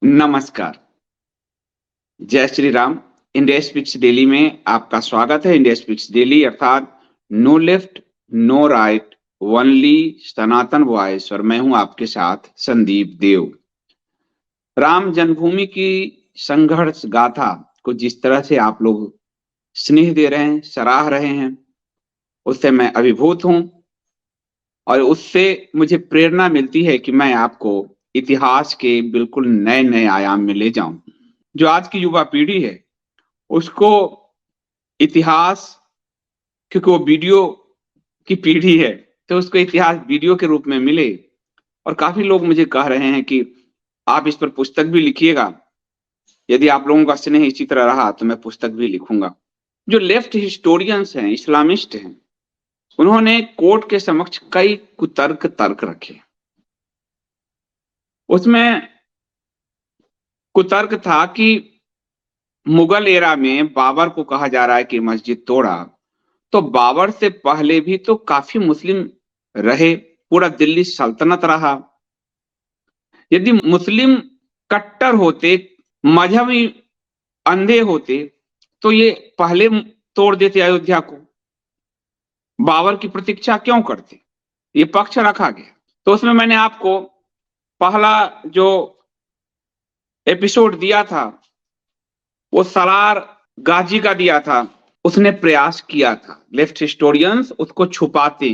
नमस्कार, जय Shri Ram. India Speaks Daily में आपका स्वागत है। इंडिया स्पीक्स डेली अर्थात no left, no right, only Sanatan voice और मैं हूं आपके साथ संदीप देव। राम जन्मभूमि की संघर्ष गाथा को जिस तरह से आप लोग स्नेह दे रहे हैं, सराह रहे हैं, उससे मैं अभिभूत हूं और उससे मुझे प्रेरणा मिलती है कि मैं आपको इतिहास के बिल्कुल नए-नए आयाम में ले जाऊं। जो आज की युवा पीढ़ी है, उसको इतिहास, क्योंकि वो वीडियो की पीढ़ी है, तो उसको इतिहास वीडियो के रूप में मिले। और काफ़ी लोग मुझे कह रहे हैं कि आप इस पर पुस्तक भी लिखिएगा। यदि आप लोगों का स्नेह इसी तरह रहा तो मैं पुस्तक भी लिखूँगा। जो लेफ्ट हिस्टोरियंस हैं, इस्लामिस्ट हैं, उन्होंने कोर्ट के समक्ष कई तर्क रखे। उसमें कुतर्क था कि मुगल एरा में बाबर को कहा जा रहा है कि मस्जिद तोड़ा, तो बाबर से पहले भी तो काफ़ी मुस्लिम रहे, पूरा दिल्ली सल्तनत रहा। यदि मुस्लिम कट्टर होते, मजहबी अंधे होते, तो ये पहले तोड़ देते अयोध्या को। बाबर की प्रतीक्षा क्यों करते? ये पक्ष रखा गया। तो उसमें मैंने आपको पहला जो एपिसोड दिया था, वो सलार गाजी का दिया था। उसने प्रयास किया था, लेफ्ट हिस्टोरियंस उसको छुपाते,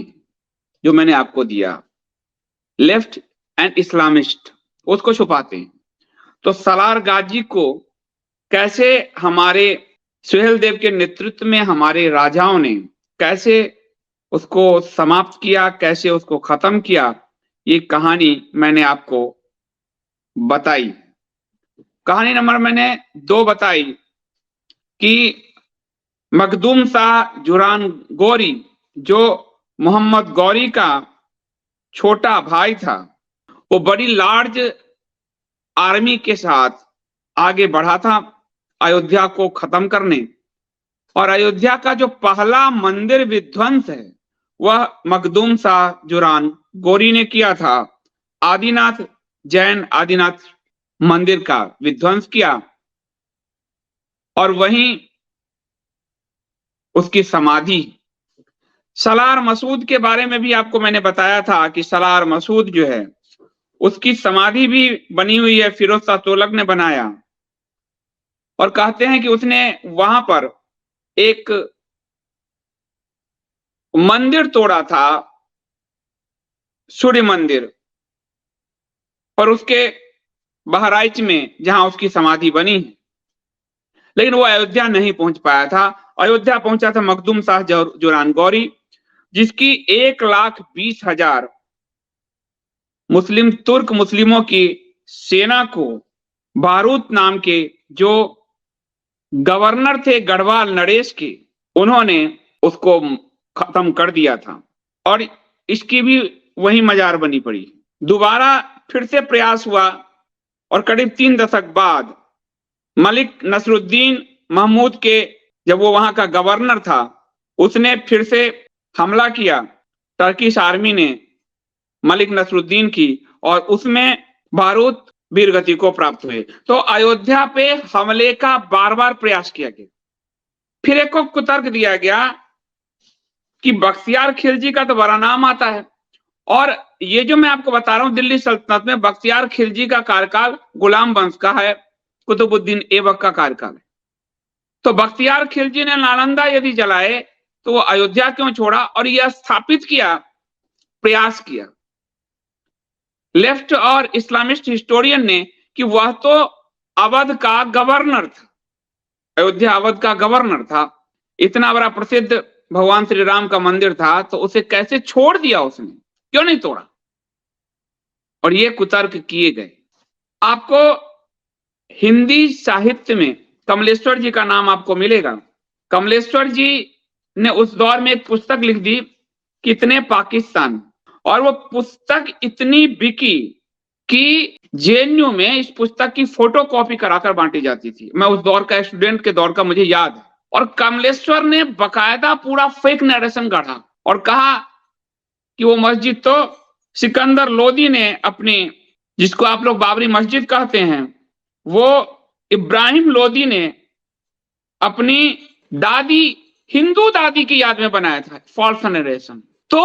जो मैंने आपको दिया, लेफ्ट एंड इस्लामिस्ट उसको छुपाते हैं। तो सलार गाजी को कैसे हमारे सुहेल देव के नेतृत्व में हमारे राजाओं ने कैसे उसको समाप्त किया, कैसे उसको खत्म किया, ये कहानी मैंने आपको बताई। कहानी नंबर मैंने 2 बताई कि मखदूम शाह जुरान गौरी, जो मोहम्मद गौरी का छोटा भाई था, वो बड़ी लार्ज आर्मी के साथ आगे बढ़ा था अयोध्या को खत्म करने। और अयोध्या का जो पहला मंदिर विध्वंस है, वह मखदूम शाह जुरान गौरी ने किया था। आदिनाथ, जैन आदिनाथ मंदिर का विध्वंस किया और वहीं उसकी समाधि। सलार मसूद के बारे में भी आपको मैंने बताया था कि सलार मसूद जो है, उसकी समाधि भी बनी हुई है, फिरोज शाह तुगलक ने बनाया। और कहते हैं कि उसने वहां पर एक मंदिर तोड़ा था, सूर्य मंदिर, और उसके बहराइच में जहां उसकी समाधि बनी, लेकिन वो अयोध्या नहीं पहुंच पाया था। अयोध्या पहुंचा था मखदूम शाह जुरान गौरी, जिसकी 1,20,000 तुर्क मुस्लिमों की सेना को बारूद नाम के जो गवर्नर थे गढ़वाल नरेश के, उन्होंने उसको खत्म कर दिया था और इसकी भी वही मजार बनी पड़ी। दोबारा फिर से प्रयास हुआ और करीब 3 दशक बाद मलिक नसरुद्दीन महमूद के, जब वो वहां का गवर्नर था, उसने फिर से हमला किया। टर्किश आर्मी ने मलिक नसरुद्दीन की और उसमें बारूद वीरगति को प्राप्त हुए। तो अयोध्या पे हमले का बार-बार प्रयास किया गया। फिर एक को कुतर्क दिया गया कि बख्तियार खिलजी का तो बड़ा नाम आता है, और ये जो मैं आपको बता रहा हूं, दिल्ली सल्तनत में बख्तियार खिलजी का कार्यकाल गुलाम वंश का है, कुतुबुद्दीन ऐबक का कार्यकाल है। तो बख्तियार खिलजी ने नालंदा यदि जलाए तो वो अयोध्या क्यों छोड़ा, और यह स्थापित किया, प्रयास किया लेफ्ट और इस्लामिस्ट हिस्टोरियन ने कि वह तो अवध का गवर्नर था, अयोध्या अवध का गवर्नर था, इतना बड़ा प्रसिद्ध भगवान श्री राम का मंदिर था, तो उसे कैसे छोड़ दिया उसने, क्यों नहीं तोड़ा। और ये कुतर्क किए गए। आपको हिंदी साहित्य में कमलेश्वर जी का नाम आपको मिलेगा। कमलेश्वर जी ने उस दौर में एक पुस्तक लिख दी, कितने पाकिस्तान, और वो पुस्तक इतनी बिकी कि जेएनयू में इस पुस्तक की फोटो कॉपी कराकर बांटी जाती थी। मैं उस दौर का स्टूडेंट के दौर का मुझे याद है। और कमलेश्वर ने बकायदा पूरा फेक नरेशन गढ़ा और कहा कि वो मस्जिद तो सिकंदर लोदी ने अपनी, जिसको आप लोग बाबरी मस्जिद कहते हैं, वो इब्राहिम लोदी ने अपनी दादी, हिंदू दादी की याद में बनाया था, फॉल्स नरेशन। तो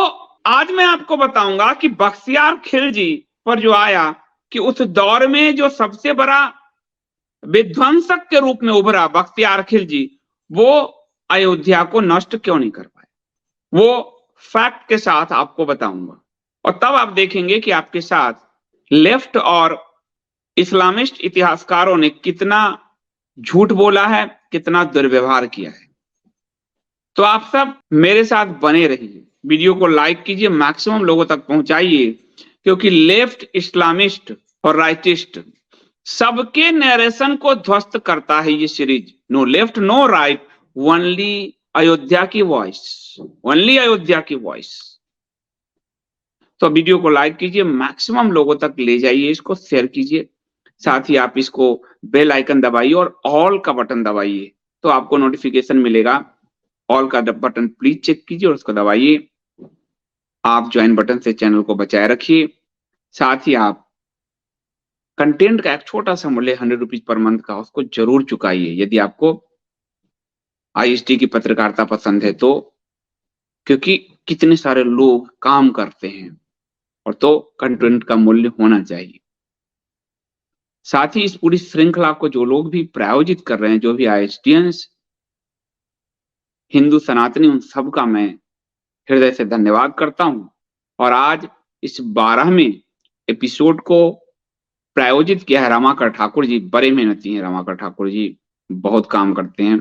आज मैं आपको बताऊंगा कि बख्तियार खिलजी पर जो आया कि उस दौर में जो सबसे बड़ा विध्वंसक के रूप में उभरा बख्तियार खिलजी, वो अयोध्या को नष्ट क्यों नहीं कर पाए, वो फैक्ट के साथ आपको बताऊंगा। और तब आप देखेंगे कि आपके साथ लेफ्ट और इस्लामिस्ट इतिहासकारों ने कितना झूठ बोला है, कितना दुर्व्यवहार किया है। तो आप सब मेरे साथ बने रहिए, वीडियो को लाइक कीजिए, मैक्सिमम लोगों तक पहुंचाइए, क्योंकि लेफ्ट, इस्लामिस्ट और राइटिस्ट सबके नरेशन को ध्वस्त करता है ये series. No left no right, only Ayodhya की वॉइस, ओनली अयोध्या की वॉइस। तो वीडियो को लाइक कीजिए, मैक्सिमम लोगों तक ले जाइए, इसको शेयर कीजिए, साथ ही आप इसको बेल आइकन दबाइए और ऑल का बटन दबाइए, तो आपको नोटिफिकेशन मिलेगा। ऑल का बटन प्लीज चेक कीजिए और उसको दबाइए। आप ज्वाइन बटन से चैनल को बचाए रखिए। साथ ही आप कंटेंट का एक छोटा सा मूल्य 100 रुपीज पर मंथ का, उसको जरूर चुकाइए यदि आपको आईएसटी की पत्रकारिता पसंद है तो, क्योंकि कितने सारे लोग काम करते हैं और तो कंटेंट का मूल्य होना चाहिए। साथ ही इस पूरी श्रृंखला को जो लोग भी प्रायोजित कर रहे हैं, जो भी आईएसटीएंस, हिंदू सनातनी, उन सबका मैं हृदय से धन्यवाद करता हूं। और आज इस 12वें एपिसोड को प्रायोजित किया है रमाकर ठाकुर जी, बड़े मेहनती हैं रमाकर ठाकुर जी, बहुत काम करते हैं।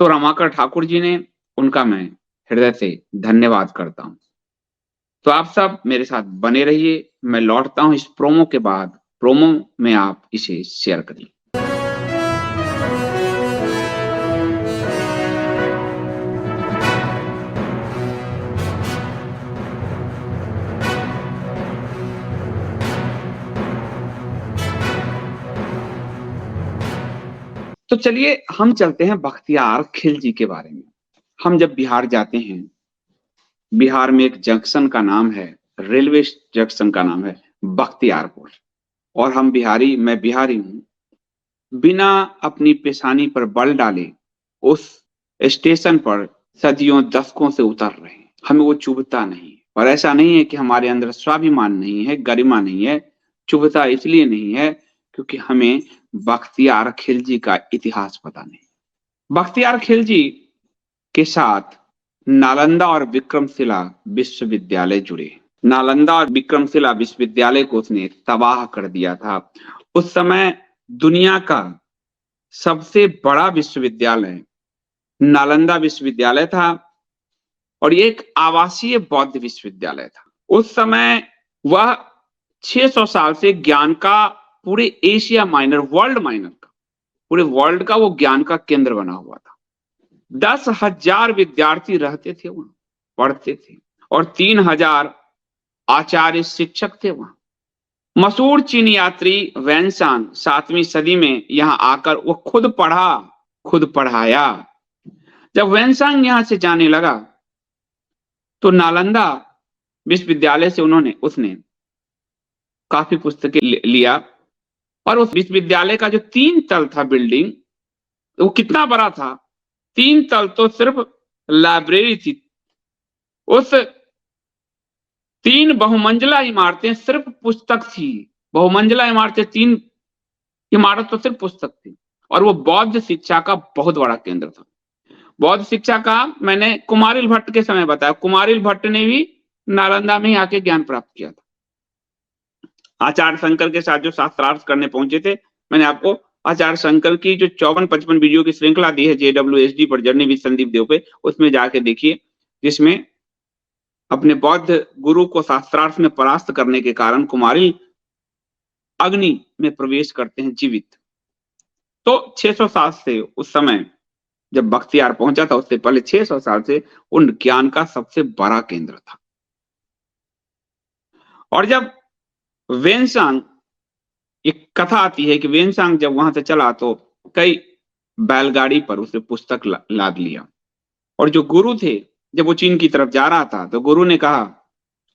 तो रमाकर ठाकुर जी ने, उनका मैं हृदय से धन्यवाद करता हूं। तो आप सब मेरे साथ बने रहिए, मैं लौटता हूं इस प्रोमो के बाद। प्रोमो में आप इसे शेयर करिए। तो चलिए हम चलते हैं बख्तियार खिलजी के बारे में। हम जब बिहार जाते हैं, बिहार में एक जंक्शन का नाम है, रेलवे जंक्शन का नाम है बख्तियारपुर, और हम बिहारी, मैं बिहारी हूं, बिना अपनी पेशानी पर बल डाले उस स्टेशन पर सदियों दशकों से उतर रहे हैं। हमें वो चुभता नहीं, और ऐसा नहीं है कि हमारे अंदर स्वाभिमान नहीं है, गरिमा नहीं है। चुभता इसलिए नहीं है क्योंकि हमें बख्तियार खिलजी का इतिहास पता नहीं। बख्तियार खिलजी के साथ नालंदा और विक्रमशिला विश्वविद्यालय जुड़े। नालंदा और विक्रमशिला विश्वविद्यालय को उसने तबाह कर दिया था। उस समय दुनिया का सबसे बड़ा विश्वविद्यालय नालंदा विश्वविद्यालय था, और ये एक आवासीय बौद्ध विश्वविद्यालय था। उस समय वह 600 साल से ज्ञान का, पूरे एशिया माइनर, वर्ल्ड माइनर का, पूरे वर्ल्ड का वो ज्ञान का केंद्र बना हुआ था। 10,000 विद्यार्थी रहते थे वहां, पढ़ते थे, और 3,000 आचार्य शिक्षक थे वहां। मशहूर चीनी यात्री वैनसांग 7वीं सदी में यहां आकर वो खुद पढ़ा, खुद पढ़ाया। जब वैनसांग यहां से जाने लगा तो नालंदा विश्वविद्यालय से उसने काफी पुस्तकें लिया, और उस विश्वविद्यालय का जो 3 तल था बिल्डिंग, वो कितना बड़ा था, 3 तल तो सिर्फ लाइब्रेरी थी। उस 3 बहुमंजिला इमारतें सिर्फ पुस्तक थी, बहुमंजिला इमारतें, 3 इमारत तो सिर्फ पुस्तक थी, और वो बौद्ध शिक्षा का बहुत बड़ा केंद्र था। बौद्ध शिक्षा का मैंने कुमारिल भट्ट के समय बताया, कुमारिल भट्ट ने भी नालंदा में ही आके ज्ञान प्राप्त किया था। आचार्य शंकर के साथ जो शास्त्रार्थ करने पहुंचे थे, मैंने आपको आचार्य शंकर की जो 54-55 वीडियो की श्रृंखला दी है JWSD पर, जर्नी विद संदीप देव पे, उसमें जाके देखिए, जिसमें अपने बौद्ध गुरु को शास्त्रार्थ में परास्त करने के कारण कुमारिल अग्नि में प्रवेश करते हैं जीवित। तो 600 साल से, उस समय जब बख्तियार पहुंचा था उससे पहले 600 साल से उन ज्ञान का सबसे बड़ा केंद्र था। और जब वेनसांग, एक कथा आती है कि वेनसांग जब वहां से चला तो कई बैलगाड़ी पर उसने पुस्तक लाद लिया, और जो गुरु थे, जब वो चीन की तरफ जा रहा था तो गुरु ने कहा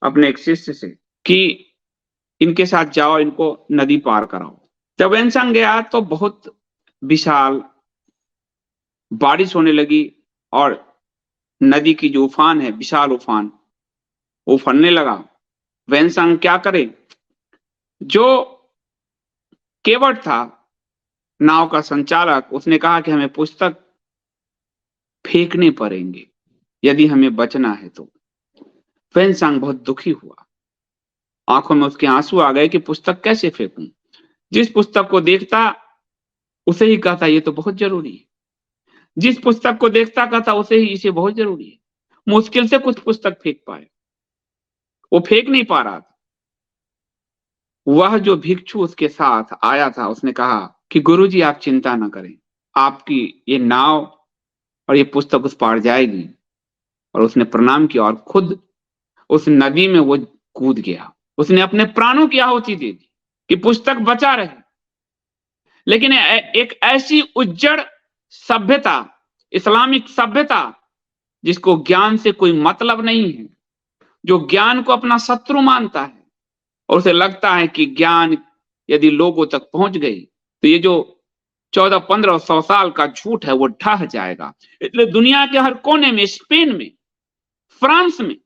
अपने एक शिष्य से कि इनके साथ जाओ, इनको नदी पार कराओ। जब वेनसांग गया तो बहुत विशाल बारिश होने लगी और नदी की जो उफान है, विशाल उफान, वो उफरने लगा। वेनसांग क्या करे? जो केवट था नाव का संचालक, उसने कहा कि हमें पुस्तक फेंकने पड़ेंगे यदि हमें बचना है तो। वेनसांग बहुत दुखी हुआ, आंखों में उसके आंसू आ गए कि पुस्तक कैसे फेंकूं। जिस पुस्तक को देखता उसे ही कहता ये तो बहुत जरूरी है, जिस पुस्तक को देखता कहता उसे ही इसे बहुत जरूरी है। मुश्किल से कुछ पुस्तक फेंक पाए, वो फेंक नहीं पा रहा था। वह जो भिक्षु उसके साथ आया था उसने कहा कि गुरुजी आप चिंता न करें, आपकी ये नाव और ये पुस्तक उस पार जाएगी। और उसने प्रणाम किया और खुद उस नदी में वो कूद गया। उसने अपने प्राणों की आहुति दे दी कि पुस्तक बचा रहे। लेकिन एक ऐसी उज्जड़ सभ्यता, इस्लामिक सभ्यता, जिसको ज्ञान से कोई मतलब नहीं है, जो ज्ञान को अपना शत्रु मानता है और उसे लगता है कि ज्ञान यदि लोगों तक पहुंच गई तो ये जो 14, 15, 100 साल का झूठ है वो ढह जाएगा। इसलिए दुनिया के हर कोने में, स्पेन में, फ्रांस में,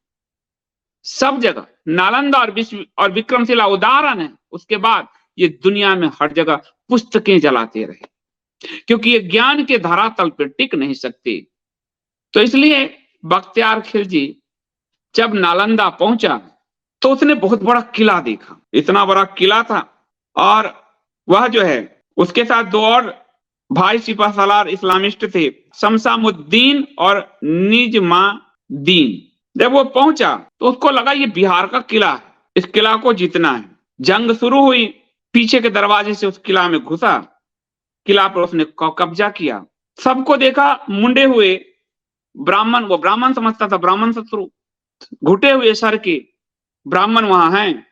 सब जगह नालंदा और विक्रमशिला उदाहरण है। उसके बाद ये दुनिया में हर जगह पुस्तकें जलाते रहे, क्योंकि ये ज्ञान के धरातल पर टिक नहीं सकते। तो इसलिए बख्तियार खिलजी जब नालंदा पहुंचा तो उसने बहुत बड़ा किला देखा। इतना बड़ा किला था और वह जो है उसके साथ दो और भाई सिपह सालार इस्लामिस्ट थे, शमशामुद्दीन और निजमादीन। जब वो पहुंचा तो उसको लगा ये बिहार का किला है, इस किला को जीतना है। जंग शुरू हुई, पीछे के दरवाजे से उस किला में घुसा, किला पर उसने कब्जा किया। सबको देखा मुंडे हुए ब्राह्मण, वो ब्राह्मण समझता था, ब्राह्मण शत्रु, घुटे हुए सर के ब्राह्मण वहां हैं,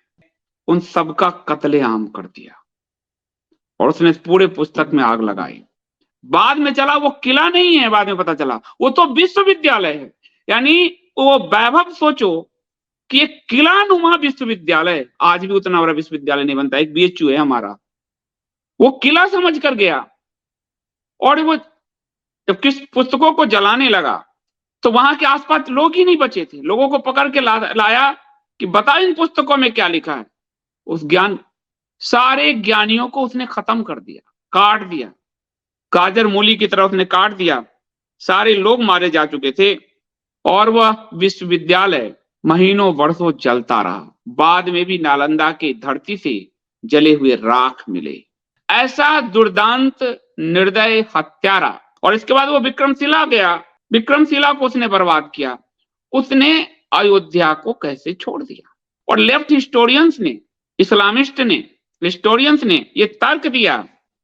उन सबका कत्लेआम कर दिया और उसने पूरे पुस्तक में आग लगाई। बाद में चला वो किला नहीं है, बाद में पता चला वो तो विश्वविद्यालय है। यानी वो वैभव सोचो कि एक किला नुमा विश्वविद्यालय, आज भी उतना बड़ा विश्वविद्यालय नहीं बनता, एक बीएचयू है हमारा, वो किला समझ कर गया। और वो जब किस पुस्तकों को जलाने लगा तो वहां के आसपास लोग ही नहीं बचे थे। लोगों को पकड़ के लाया कि बता इन पुस्तकों में क्या लिखा है। उस ज्ञान, सारे ज्ञानियों को उसने खत्म कर दिया, काट दिया, गाजर मूली की तरह उसने काट दिया। सारे लोग मारे जा चुके थे और वह विश्वविद्यालय महीनों वर्षों जलता रहा। बाद में भी नालंदा की धरती से जले हुए राख मिले। ऐसा दुर्दांत, निर्दय हत्यारा। और इसके बाद वो विक्रमशिला गया, विक्रमशिला को उसने बर्बाद किया। उसने अयोध्या को कैसे छोड़ दिया? और लेफ्ट हिस्टोरियंस ने, इस्लामिस्ट ने, हिस्टोरियंस ने ये तर्क दिया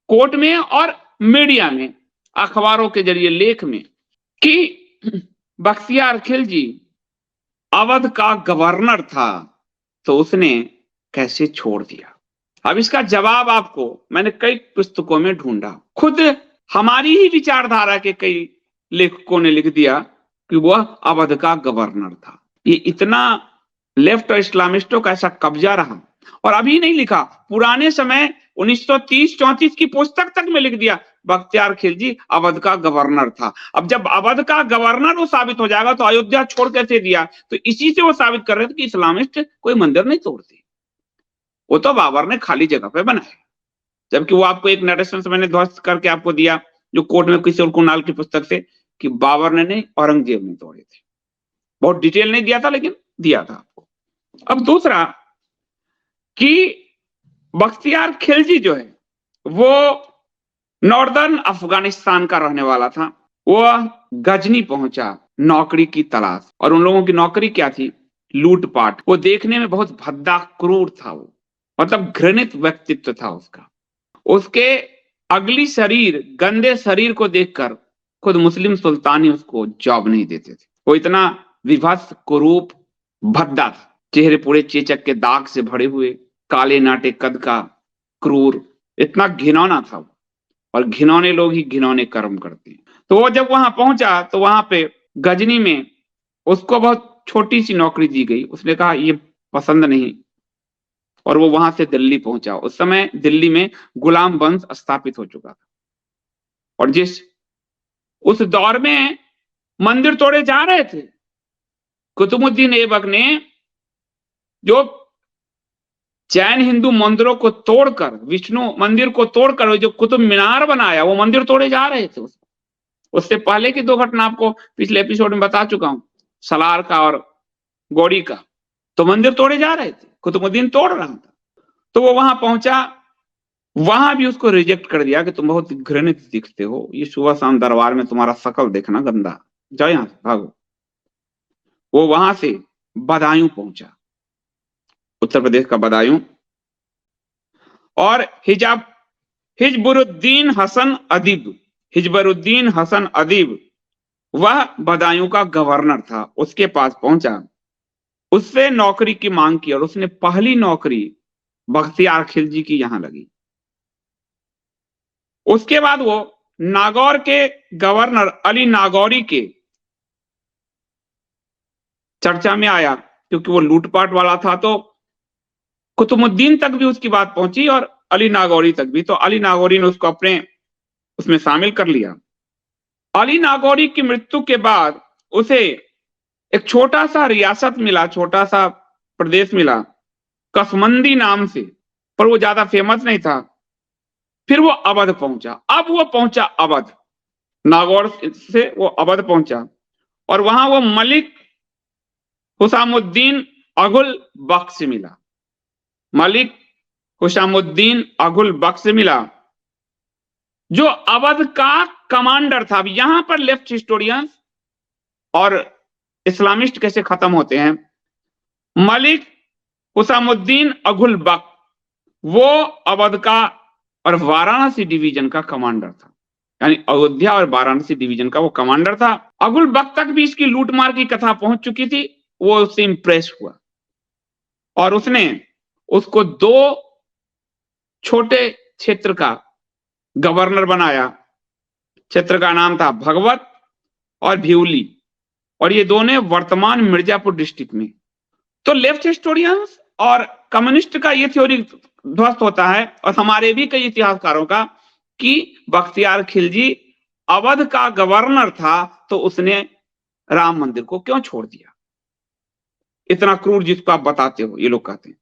कोर्ट में और मीडिया में, अखबारों के जरिए लेख में, कि बख्तियार खिलजी अवध का गवर्नर था तो उसने कैसे छोड़ दिया। अब इसका जवाब आपको मैंने कई पुस्तकों में ढूंढा, खुद हमारी ही विचारधारा के कई लेखकों ने लिख दिया कि वह अवध का गवर्नर था। ये इतना लेफ्ट और इस्लामिस्टों का ऐसा कब्जा रहा। और अभी नहीं लिखा, पुराने समय 1930-34 की पुस्तक तक में लिख दिया बख्तियार खिलजी अवध का गवर्नर था। अब जब अवध का गवर्नर वो साबित हो जाएगा तो अयोध्या छोड़ कैसे दिया? तो इसी से वो साबित कर रहे थे कि इस्लामिस्ट कोई मंदिर नहीं तोड़ते, वो तो बाबर ने खाली जगह पे बनाए। जबकि वो आपको एक नरेशन मैंने ध्वस्त करके आपको दिया जो कोर्ट में किशोर कुणाल की पुस्तक से, कि बाबर ने नहीं, औरंगजेब ने तोड़े थे। बहुत डिटेल नहीं दिया था लेकिन दिया था आपको। अब दूसरा कि बख्तियार खिलजी जो है वो नॉर्दर्न अफगानिस्तान का रहने वाला था। वह गजनी पहुंचा नौकरी की तलाश, और उन लोगों की नौकरी क्या थी? लूटपाट। वो देखने में बहुत भद्दा क्रूर था, वो मतलब घृणित व्यक्तित्व था उसका। उसके अगली शरीर, गंदे शरीर को देखकर खुद मुस्लिम सुल्तान ही उसको जॉब नहीं देते थे। वो इतना विभत्स, कुरूप, भद्दा था। चेहरे पूरे चेचक के दाग से भरे हुए, काले नाटे कद का, क्रूर, इतना घिनौना था वो। और घिनौने लोग ही घिनौने कर्म करते हैं। तो वो जब वहां पहुंचा तो वहां पे गजनी में उसको बहुत छोटी सी नौकरी दी गई। उसने कहा ये पसंद नहीं, और वो वहां से दिल्ली पहुंचा। उस समय दिल्ली में गुलाम वंश स्थापित हो चुका था, और उस दौर में मंदिर तोड़े जा रहे थे। कुतुबुद्दीन ऐबक ने जो जैन हिंदू मंदिरों को तोड़कर, विष्णु मंदिर को तोड़कर जो कुतुब मीनार बनाया, वो मंदिर तोड़े जा रहे थे। उससे पहले की 2 घटना आपको पिछले एपिसोड में बता चुका हूं, सलार का और गौड़ी का। तो मंदिर तोड़े जा रहे थे, कुतुबुद्दीन तोड़ रहा था। तो वो वहां पहुंचा, वहां भी उसको रिजेक्ट कर दिया कि तुम बहुत घृणित दिखते हो, ये सुबह शाम दरबार में तुम्हारा शकल देखना गंदा, जाओ यहां से भागो। वो वहां से बदायूं पहुंचा, उत्तर प्रदेश का बदायूं, और हिजबुरुद्दीन हसन अदीब वह बदायूं का गवर्नर था, उसके पास पहुंचा, उससे नौकरी की मांग की, और उसने पहली नौकरी बख्तियार खिलजी की यहां लगी। उसके बाद वो नागौर के गवर्नर अली नागौरी के चर्चा में आया, क्योंकि वो लूटपाट वाला था। तो कुतुबुद्दीन तक भी उसकी बात पहुंची और अली नागौरी तक भी। तो अली नागौरी ने उसको अपने उसमें शामिल कर लिया। अली नागौरी की मृत्यु के बाद उसे एक छोटा सा रियासत मिला, छोटा सा प्रदेश मिला, कसमंदी नाम से, पर वो ज्यादा फेमस नहीं था। फिर वो अवध पहुंचा। अब वो पहुंचा अवध, नागौर से वो अवध पहुंचा, और वहां वो मलिक हुसामुद्दीन अगुल बख्श से मिला। मलिक हुसामुद्दीन अगुल बख्श से मिला, जो अवध का कमांडर था। अब यहां पर लेफ्ट हिस्टोरियंस और इस्लामिस्ट कैसे खत्म होते हैं। मलिक हुसामुद्दीन अगुल बख्श वो अवध का और वाराणसी डिवीजन का कमांडर था, यानी अयोध्या और वाराणसी डिवीजन का वो कमांडर था। अगुल बख्श तक भी इसकी लूटमार की कथा पहुंच चुकी थी। वो उससे इंप्रेस हुआ और उसने उसको 2 छोटे क्षेत्र का गवर्नर बनाया। क्षेत्र का नाम था भगवत और भिवली, और ये दोनों वर्तमान मिर्जापुर डिस्ट्रिक्ट में। तो लेफ्ट हिस्टोरियंस और कम्युनिस्ट का ये थ्योरी ध्वस्त होता है, और हमारे भी कई इतिहासकारों का, कि बख्तियार खिलजी अवध का गवर्नर था, तो उसने राम मंदिर को क्यों छोड़ दिया। इतना क्रूर जिसको आप बताते हो, ये लोग कहते हैं।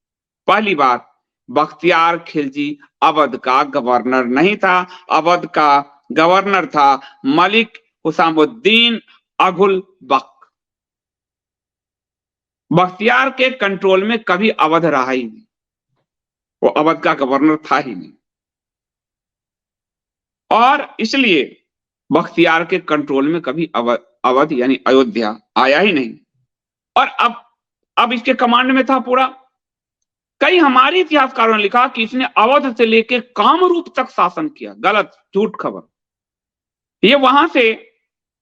पहली बात, बख्तियार खिलजी अवध का गवर्नर नहीं था। अवध का गवर्नर था मलिक हुसामुद्दीन अगुल बख्श। बख्तियार के कंट्रोल में कभी अवध रहा ही नहीं, वो अवध का गवर्नर था ही नहीं, और इसलिए बख्तियार के कंट्रोल में कभी अवध यानी अयोध्या आया ही नहीं। और अब इसके कमांड में था पूरा। कई हमारे इतिहासकारों ने लिखा कि इसने अवध से लेकर कामरूप तक शासन किया। गलत, झूठ खबर। ये वहां से,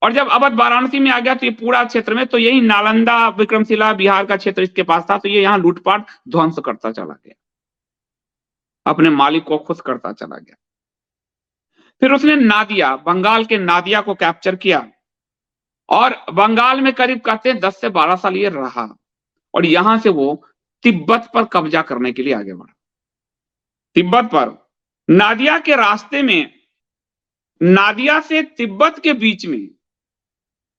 और जब अवध वाराणसी में आ गया तो ये पूरा क्षेत्र में, तो यही नालंदा विक्रमशिला बिहार का क्षेत्र इसके पास था, तो ये यहाँ लूटपाट ध्वंस करता चला गया, अपने मालिक को खुश करता चला गया। फिर उसने नादिया, बंगाल के नादिया को कैप्चर किया, और बंगाल में करीब कहते हैं 10 से 12 साल ये रहा, और यहां से वो तिब्बत पर कब्जा करने के लिए आगे बढ़ा। तिब्बत पर, नादिया के रास्ते में, नादिया से तिब्बत के बीच में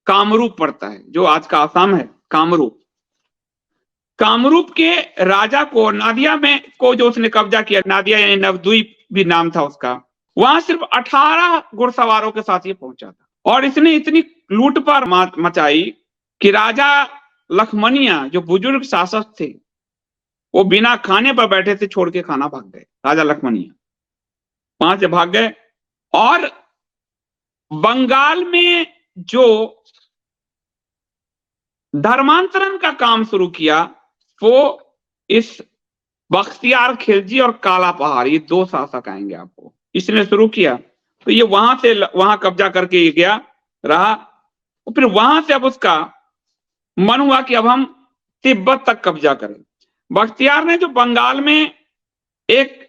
कामरूप पड़ता है, जो आज का आसाम है। कामरूप, कामरूप के राजा को नादिया में को जो उसने कब्जा किया, नादिया यानी नवद्वीप भी नाम था उसका, वहां सिर्फ 18 घुड़सवारों के साथ ये पहुंचा था, और इसने इतनी लूटपाट मचाई कि राजा लखमनिया, जो बुजुर्ग शासक थे, वो बिना खाने पर बैठे थे, छोड़ के खाना भाग गए। राजा लखमनिया वहां से भाग गए, और बंगाल में जो धर्मांतरण का काम शुरू किया, वो इस बख्तियार खिलजी और काला पहाड़, ये 2 शासक आएंगे आपको, इसने शुरू किया। तो ये वहां से वहां कब्जा करके ये गया रहा, और फिर वहां से अब उसका मन हुआ कि अब हम तिब्बत तक कब्जा करें। बख्तियार ने जो बंगाल में एक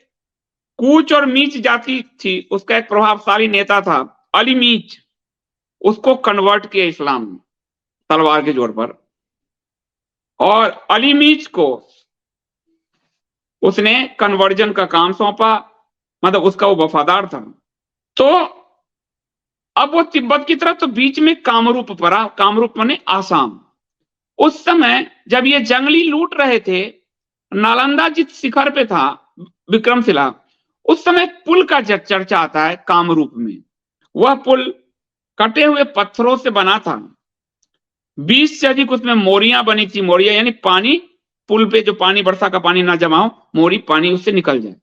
कूच और मीच जाति थी, उसका एक प्रभावशाली नेता था अली मीच, उसको कन्वर्ट किया इस्लाम में तलवार के जोर पर, और अली मीच को उसने कन्वर्जन का काम सौंपा, मतलब उसका वो वफादार था। तो अब वो तिब्बत की तरफ, तो बीच में कामरूप पड़ा। कामरूप माने आसाम। उस समय जब ये जंगली लूट रहे थे, नालंदा जिस शिखर पे था विक्रमशिला, उस समय पुल का चर्चा आता है कामरूप में। वह पुल कटे हुए पत्थरों से बना था। 20 से अधिक उसमें मोरियां बनी थी। मोरियां यानी पानी, पुल पे जो पानी, वर्षा का पानी ना जमा हो, मोरी पानी उससे निकल जाए।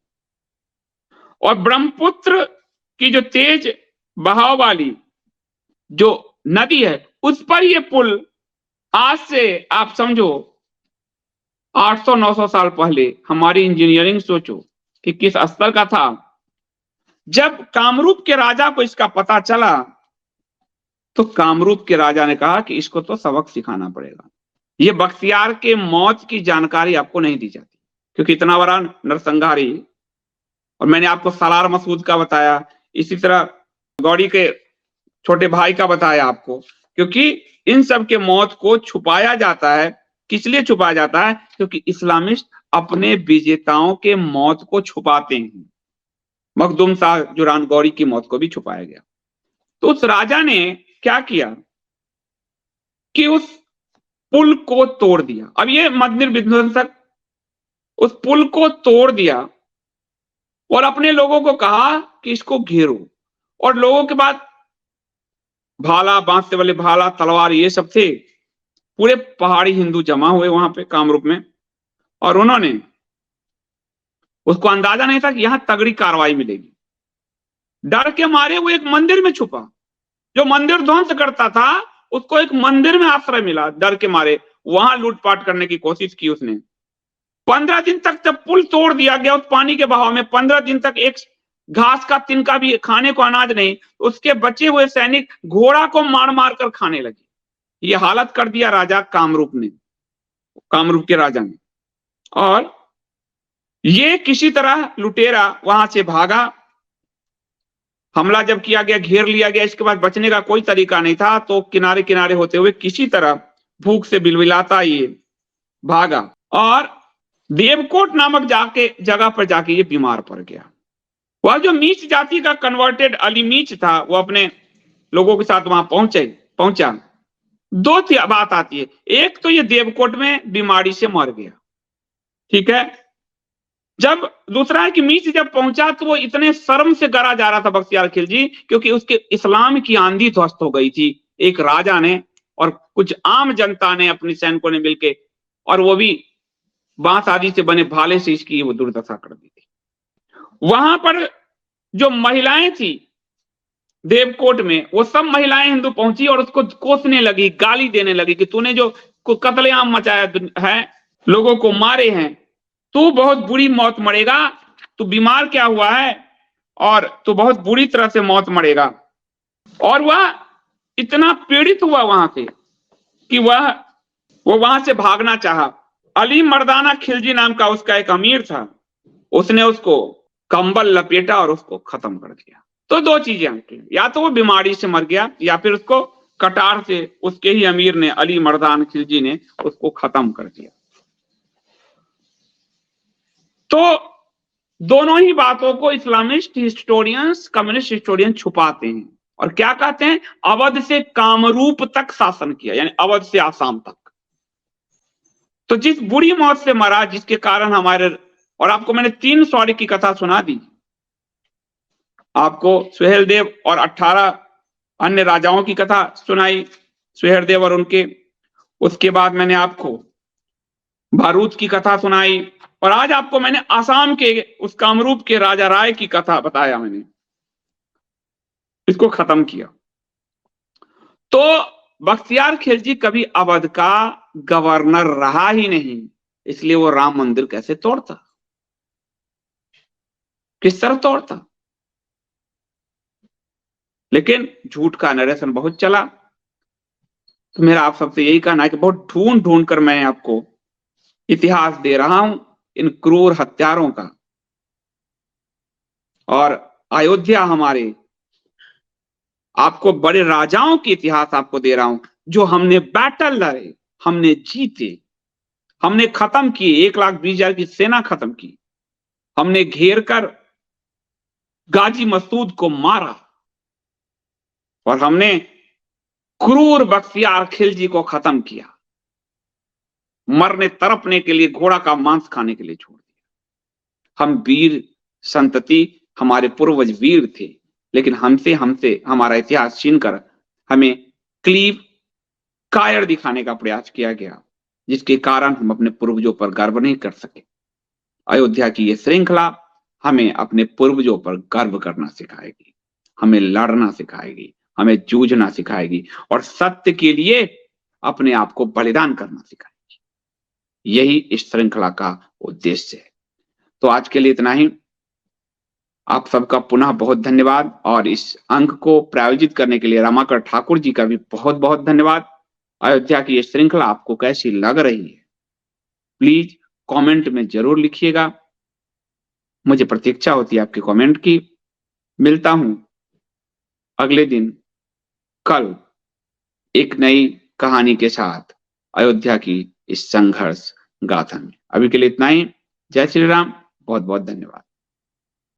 और ब्रह्मपुत्र की जो तेज बहाव वाली जो नदी है, उस पर ये पुल आज से आप समझो 800-900 साल पहले, हमारी इंजीनियरिंग सोचो कि किस स्तर का था। जब कामरूप के राजा को इसका पता चला, तो कामरूप के राजा ने कहा कि इसको तो सबक सिखाना पड़ेगा। ये बख्तियार के मौत की जानकारी आपको नहीं दी जाती, क्योंकि इतना बड़ा नरसंहारी। और मैंने आपको सलार मसूद का बताया, इसी तरह गौरी के छोटे भाई का बताया आपको, क्योंकि इन सब के मौत को छुपाया जाता है। किस लिए छुपाया जाता है? क्योंकि इस्लामिस्ट अपने विजेताओं के मौत को छुपाते हैं। मखदूम शाह जुरान गौरी की मौत को भी छुपाया गया। तो उस राजा ने क्या किया कि उस पुल को तोड़ दिया। अब ये मंदिर विध्वंसक उस पुल को तोड़ दिया और अपने लोगों को कहा कि इसको घेरो। और लोगों के बाद भाला, बांस से वाले भाला, तलवार, ये सब थे। पूरे पहाड़ी हिंदू जमा हुए वहां पे कामरूप में, और उन्होंने, उसको अंदाजा नहीं था कि यहां तगड़ी कार्रवाई मिलेगी। डर के मारे वो एक मंदिर में छुपा। जो मंदिर ध्वंस करता था, उसको एक मंदिर में आश्रय मिला। डर के मारे वहां लूटपाट करने की कोशिश की उसने। 15 दिन तक जब पुल तोड़ दिया गया उस पानी के बहाव में, 15 दिन तक एक घास का तिनका भी, खाने को अनाज नहीं, उसके बचे हुए सैनिक घोड़ा को मार मार कर खाने लगे। ये हालत कर दिया राजा कामरूप ने, कामरूप के राजा ने। और ये किसी तरह लुटेरा वहां से भागा। हमला जब किया गया, घेर लिया गया, इसके बाद बचने का कोई तरीका नहीं था, तो किनारे किनारे होते हुए किसी तरह भूख से बिलबिलाता ये भागा, और देवकोट नामक जगह पर जाके ये बीमार पड़ गया। वह जो मीच जाति का कन्वर्टेड अली मीच था, वो अपने लोगों के साथ वहां पहुंचा। दो बात आती है। एक तो ये देवकोट में बीमारी से मर गया, ठीक है। जब दूसरा है कि मीच जब पहुंचा तो वो इतने शर्म से गरा जा रहा था बख्तियार खिलजी, क्योंकि उसके इस्लाम की आंधी ध्वस्त हो गई थी। एक राजा ने और कुछ आम जनता ने, अपने सैनिकों ने मिलकर, और वो भी बांस आदि से बने भाले से इसकी वो दुर्दशा कर दी थी। वहां पर जो महिलाएं थी देवकोट में, वो सब महिलाएं हिंदू पहुंची और उसको कोसने लगी, गाली देने लगी कि तूने जो कत्लेआम मचाया है, लोगों को मारे हैं, तू बहुत बुरी मौत मरेगा। तू बीमार क्या हुआ है, और तू बहुत बुरी तरह से मौत मरेगा। और वह इतना पीड़ित हुआ वहां से कि वो वहां से भागना चाहा। अली मर्दाना खिलजी नाम का उसका एक अमीर था, उसने उसको कंबल लपेटा और उसको खत्म कर दिया। तो दो चीजें आती, या तो वो बीमारी से मर गया, या फिर उसको कटार से उसके ही अमीर ने, अली मर्दान खिलजी ने, उसको खत्म कर दिया। तो दोनों ही बातों को इस्लामिस्ट हिस्टोरियंस, कम्युनिस्ट हिस्टोरियन छुपाते हैं, और क्या कहते हैं, अवध से कामरूप तक शासन किया, यानी अवध से आसाम तक। तो जिस बुरी मौत से मरा, जिसके कारण हमारे, और आपको मैंने 3 सॉरी की कथा सुना दी, आपको सुहेलदेव और 18 अन्य राजाओं की कथा सुनाई, सुहेलदेव और उनके। उसके बाद मैंने आपको भारूच की कथा सुनाई, और आज आपको मैंने आसाम के उस कामरूप के राजा राय की कथा बताया। मैंने इसको खत्म किया। तो बख्तियार खिलजी कभी अवध का गवर्नर रहा ही नहीं, इसलिए वो राम मंदिर कैसे तोड़ता, किस तरह तोड़ता। लेकिन झूठ का नरेशन बहुत चला। तो मेरा आप सबसे यही कहना है कि बहुत ढूंढ ढूंढ कर मैं आपको इतिहास दे रहा हूं इन क्रूर हत्यारों का, और अयोध्या हमारे, आपको बड़े राजाओं की इतिहास आपको दे रहा हूं, जो हमने बैटल लड़े, हमने जीते, हमने खत्म किए, 1,20,000 की सेना खत्म की। हमने घेर कर गाजी मसूद को मारा और हमने क्रूर बख्तियार खिलजी को खत्म किया। मरने तरपने के लिए, घोड़ा का मांस खाने के लिए छोड़ दिया। हम वीर संतति, हमारे पूर्वज वीर थे, लेकिन हमसे हमारा इतिहास छीनकर हमें क्लीव, कायर दिखाने का प्रयास किया गया, जिसके कारण हम अपने पूर्वजों पर गर्व नहीं कर सके। अयोध्या की यह श्रृंखला हमें अपने पूर्वजों पर गर्व करना सिखाएगी, हमें लड़ना सिखाएगी, हमें जूझना सिखाएगी और सत्य के लिए अपने आप को बलिदान करना सिखाएगी। यही इस श्रृंखला का उद्देश्य है। तो आज के लिए इतना ही। आप सबका पुनः बहुत धन्यवाद और इस अंक को प्रायोजित करने के लिए रमाकर ठाकुर जी का भी बहुत बहुत धन्यवाद। अयोध्या की यह श्रृंखला आपको कैसी लग रही है, प्लीज कमेंट में जरूर लिखिएगा। मुझे प्रतीक्षा होती है आपके कमेंट की। मिलता हूं अगले दिन, कल, एक नई कहानी के साथ अयोध्या की इस संघर्ष गाथा में। अभी के लिए इतना ही। जय श्री राम। बहुत बहुत धन्यवाद।